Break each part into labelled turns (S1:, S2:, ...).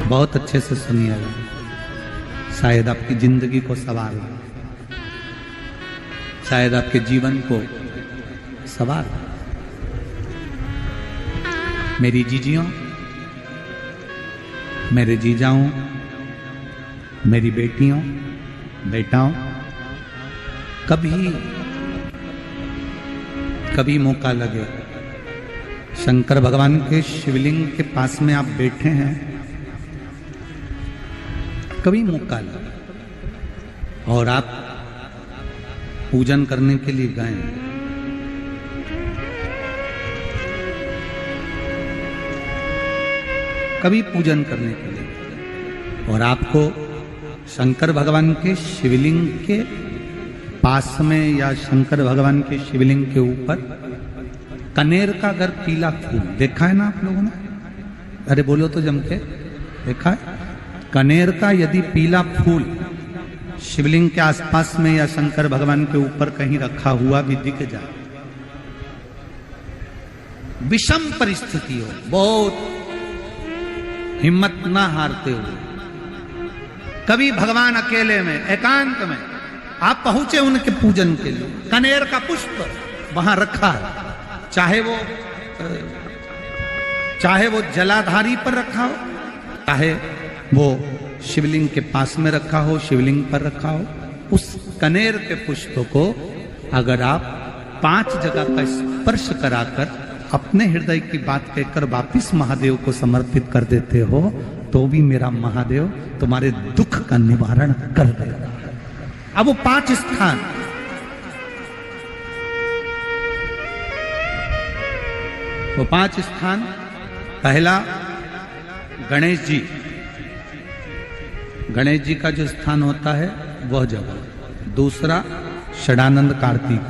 S1: बहुत अच्छे से सुनिएगा, शायद आपकी जिंदगी को सवार हो, शायद आपके जीवन को सवार हो। मेरी जीजियों, मेरे जीजाओं, मेरी बेटियों, बेटाओं, कभी मौका लगे, शंकर भगवान के शिवलिंग के पास में आप बैठे हैं, कभी मौका लगे और आप पूजन करने के लिए गए, कभी पूजन करने के लिए और आपको शंकर भगवान के शिवलिंग के पास में या शंकर भगवान के शिवलिंग के ऊपर कनेर का अगर पीला फूल देखा है ना आप लोगों ने? अरे बोलो तो जम के, देखा है? कनेर का यदि पीला फूल शिवलिंग के आसपास में या शंकर भगवान के ऊपर कहीं रखा हुआ भी दिख जाए, विषम परिस्थिति हो, बहुत हिम्मत ना हारते हुए, कभी भगवान अकेले में एकांत में आप पहुंचे उनके पूजन के लिए, कनेर का पुष्प वहां रखा है, चाहे वो जलाधारी पर रखा हो, चाहे वो शिवलिंग के पास में रखा हो, शिवलिंग पर रखा हो, उस कनेर के पुष्प को अगर आप 5 जगह का स्पर्श कराकर अपने हृदय की बात कहकर वापिस महादेव को समर्पित कर देते हो, तो भी मेरा महादेव तुम्हारे दुख का निवारण कर देगा। अब वो 5 स्थान, वो 5 स्थान, पहला गणेश जी, गणेश जी का जो स्थान होता है वह जगह, दूसरा षडानंद कार्तिक,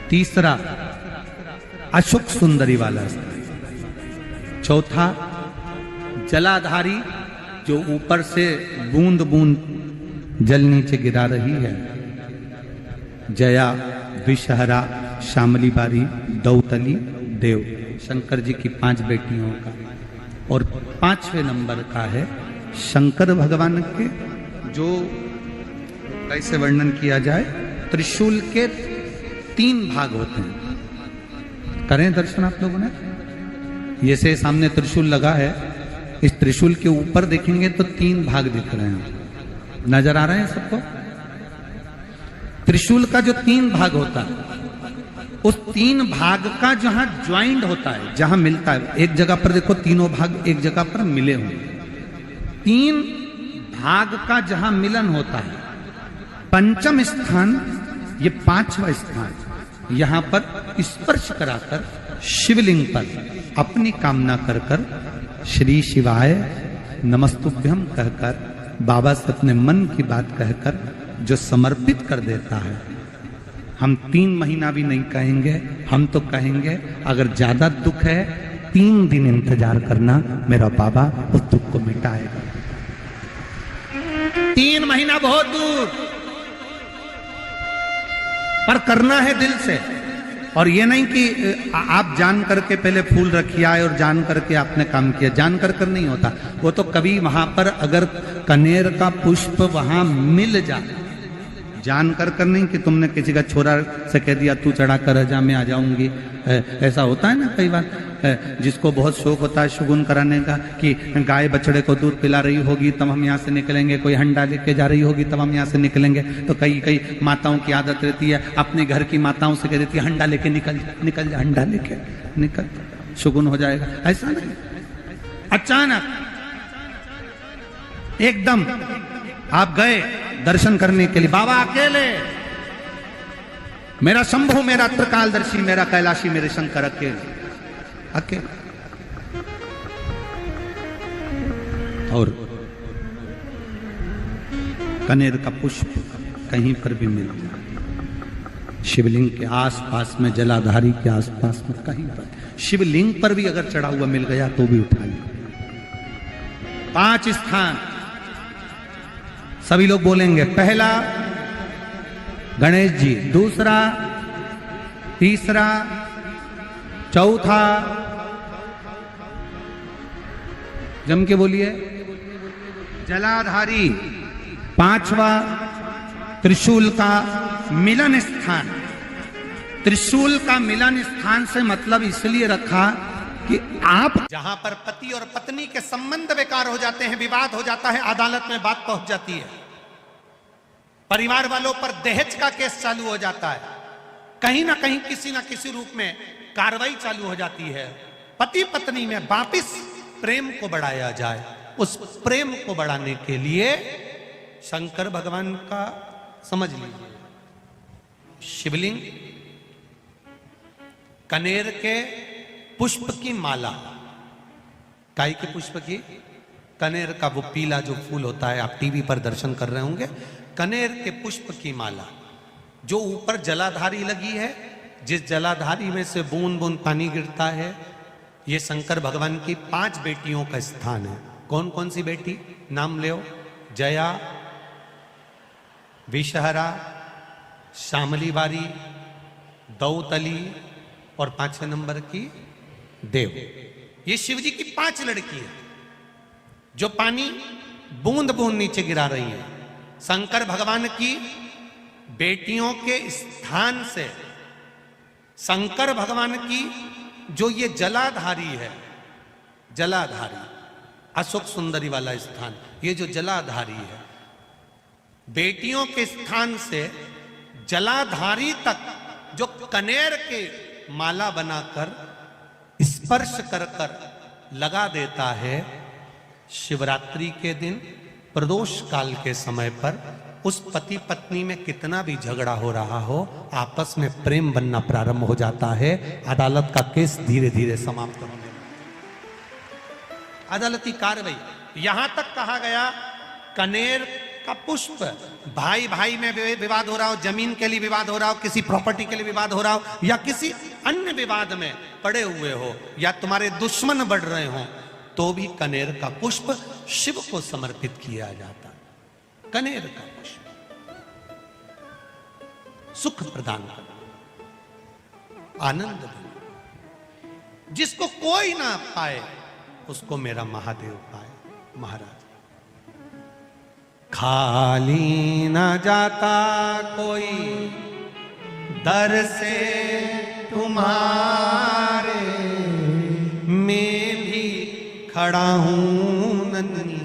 S1: तीसरा अशोक सुंदरी वाला स्थान, चौथा जलाधारी जो ऊपर से बूंद बूंद जल नीचे गिरा रही है, जया, विषहरा, श्यामली बारी, दौतली, देव, शंकर जी की 5 बेटियों का, और 5वें नंबर का है शंकर भगवान के, जो कैसे वर्णन किया जाए, त्रिशूल के 3 भाग होते हैं। करें दर्शन आप लोगों ने? ये से सामने त्रिशूल लगा है, इस त्रिशूल के ऊपर देखेंगे तो 3 भाग दिख रहे हैं, नजर आ रहे हैं सबको? त्रिशूल का जो 3 भाग होता है, उस 3 भाग का जहां ज्वाइंट होता है, जहां मिलता है, एक जगह पर देखो तीनों भाग एक जगह पर मिले हुए, 3 भाग का जहां मिलन होता है, 5वां स्थान, ये 5वां स्थान, यहां पर स्पर्श कराकर शिवलिंग पर अपनी कामना कर कर श्री शिवाय नमस्तुभ्यम कहकर बाबा से अपने मन की बात कहकर जो समर्पित कर देता है, हम 3 महीना भी नहीं कहेंगे, हम तो कहेंगे अगर ज्यादा दुख है 3 दिन इंतजार करना, मेरा बाबा उस दुख को मिटाएगा। 3 महीना बहुत दूर, पर करना है दिल से, और ये नहीं कि आप जान करके पहले फूल रखिए आए और जान करके आपने काम किया, जान कर नहीं होता वो तो। कभी वहां पर अगर कनेर का पुष्प वहां मिल जाए, जान कर नहीं कि तुमने किसी का छोरा से कह दिया तू चढ़ा कर जा, मैं आ जाऊंगी, ऐसा होता है ना कई बार, जिसको बहुत शौक होता है शगुन कराने का, कि गाय बछड़े को दूध पिला रही होगी तब हम यहाँ से निकलेंगे, कोई हंडा लेके जा रही होगी तब हम यहाँ से निकलेंगे, तो कई माताओं की आदत रहती है, अपने घर की माताओं से कह देती है हंडा लेके निकल जा, हंडा लेके निकल, शगुन हो जाएगा। ऐसा नहीं, अचानक एकदम आप गए दर्शन करने के लिए, बाबा अकेले, मेरा शंभु, मेरा त्रिकालदर्शी, मेरा कैलाशी, मेरे शंकर अकेले, और कनेर का पुष्प कहीं पर भी मिल जाए, शिवलिंग के आसपास में, जलाधारी के आसपास में कहीं पर, शिवलिंग पर भी अगर चढ़ा हुआ मिल गया तो भी उठा लिया। 5 स्थान सभी लोग बोलेंगे, पहला गणेश जी, दूसरा, तीसरा, चौथा, जम के बोलिए। जलाधारी, पांचवा त्रिशूल का मिलन स्थान। त्रिशूल का मिलन स्थान से मतलब इसलिए रखा कि आप जहां पर पति और पत्नी के संबंध बेकार हो जाते हैं, विवाद हो जाता है, अदालत में बात पहुंच जाती है, परिवार वालों पर दहेज का केस चालू हो जाता है, कहीं ना कहीं किसी ना किसी रूप में कार्रवाई चालू हो जाती है, पति पत्नी में वापिस प्रेम को बढ़ाया जाए, उस प्रेम को बढ़ाने के लिए शंकर भगवान का समझ लीजिए शिवलिंग, कनेर के पुष्प की माला, काय के पुष्प की, कनेर का वो पीला जो फूल होता है, आप टीवी पर दर्शन कर रहे होंगे, कनेर के पुष्प की माला जो ऊपर जलाधारी लगी है, जिस जलाधारी में से बूंद बूंद पानी गिरता है, ये शंकर भगवान की 5 बेटियों का स्थान है। कौन कौन सी बेटी नाम ले? जया, विषहरा, श्यामली बारी, दौतली और 5वें नंबर की देव। ये शिव जी की 5 लड़की है जो पानी बूंद बूंद नीचे गिरा रही है। शंकर भगवान की बेटियों के स्थान से शंकर भगवान की जो ये जलाधारी है, जलाधारी अशोक सुंदरी वाला स्थान, ये जो जलाधारी है, बेटियों के स्थान से जलाधारी तक जो कनेर के माला बनाकर स्पर्श कर कर लगा देता है, शिवरात्रि के दिन प्रदोष काल के समय पर उस पति पत्नी में कितना भी झगड़ा हो रहा हो, आपस में प्रेम बनना प्रारंभ हो जाता है। अदालत का केस धीरे धीरे समाप्त होने लगता है। अदालती कार्रवाई, यहां तक कहा गया कनेर का पुष्प, भाई भाई में विवाद हो रहा हो, जमीन के लिए विवाद हो रहा हो, किसी प्रॉपर्टी के लिए विवाद हो रहा हो, या किसी अन्य विवाद में पड़े हुए हो, या तुम्हारे दुश्मन बढ़ रहे हो, तो भी कनेर का पुष्प शिव को समर्पित किया जाता। कनेर का पुष्प सुख प्रदान करना, आनंद देना, जिसको कोई ना पाए उसको मेरा महादेव पाए। महाराज, खाली ना जाता कोई दर से तुम्हारे, मैं भी खड़ा हूं नन्ही